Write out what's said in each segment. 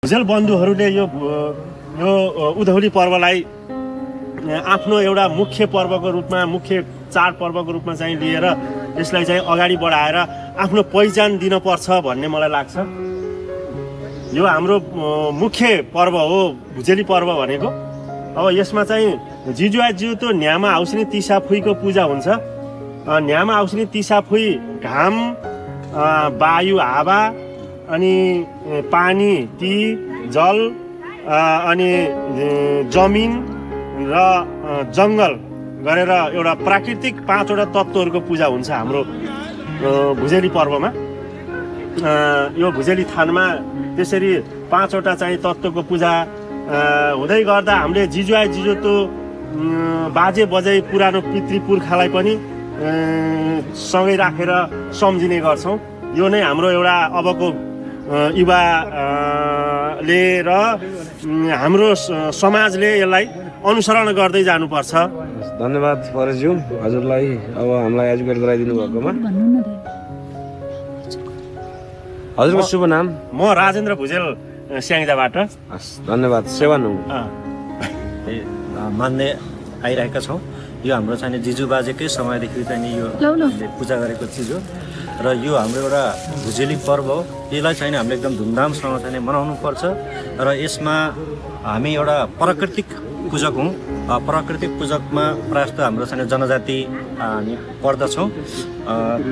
भुजेल बन्धुहरूले यो उधौली पर्वलाई आफ्नो एउटा मुख्य पर्वको रूपमा, मुख्य चाडपर्वको रूपमा चाहिँ लिएर यसलाई चाहिँ अगाडि बढाएर आफ्नो पहिचान दिनुपर्छ भन्ने मलाई लाग्छ। यो हाम्रो मुख्य पर्व हो भुजेली पर्व भनेको। अब यसमा चाहिँ जिजुआजिउतो न्यामा आउस्ने तिसाफुईको पूजा हुन्छ। न्यामा आउस्ने तिसाफुई घाम, वायु, हावा अनि पानी, ती, जल अनि जमिन र जङ्गल गरेर एउटा प्राकृतिक 5वटा तत्त्वहरूको पूजा हुन्छ हाम्रो भुजेली पर्वमा। यो भुजेली थानमा त्यसरी 5वटा चाहिँ तत्त्वको पूजा हुँदै गर्दा हामीले जिजुआजिउतो बाजे बजै पुरानो पितृपुर्खालाई पनि सँगै राखेर सम्झिने गर्छौँ। यो नै हाम्रो एउटा अबको युवाले र हाम्रो समाजले यसलाई अनुसरण गर्दै जानुपर्छ। धन्यवाद परेशज्यू, हजुरलाई अब हामीलाई एजुकेट गराइदिनु भएकोमा। हजुरको शुभ नाम? म राजेन्द्र भुजेल, स्याङ्जाबाट। धन्यवाद। सेवा नु मान्दै आइरहेका छौँ। यो हाम्रो चाहिँ जिजु बाजेकै समयदेखि चाहिँ यो पूजा गरेको चिज हो र यो हाम्रो एउटा भुजेली पर्व हो। यसलाई चाहिँ हामीले एकदम धुमधामसँग चाहिँ मनाउनु पर्छ र यसमा हामी एउटा प्राकृतिक पूजक हौँ। प्राकृतिक पूजकमा प्रायः जस्तो हाम्रो चाहिँ जनजाति हामी पर्दछौँ।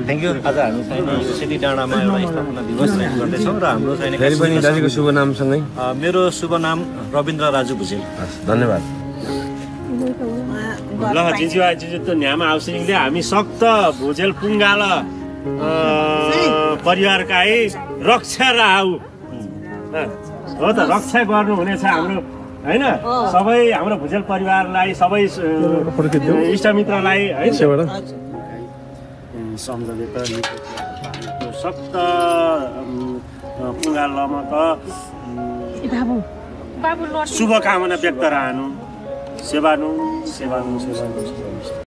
Thank you. आज हामी चाहिँ सेती डाँडामा एउटा स्थापना दिवस गर्दैछौँ र हाम्रो चाहिँ दाजुको शुभ नामसँगै? मेरो शुभ नाम रविन्द्र राजु भुजेल। धन्यवाद। ल जिजुआजिउतो न्यामा आउसिङले हामी सक्त भुजेल पुङ्गाल परिवारका रक्षा राहु हो त, रक्षा गर्नुहुनेछ हाम्रो, होइन? सबै हाम्रो भुजेल परिवारलाई, सबै इष्टमित्रलाई है सम्झले त सक्त पुङ्गालमा त शुभकामना व्यक्त रहनु। सेवानु।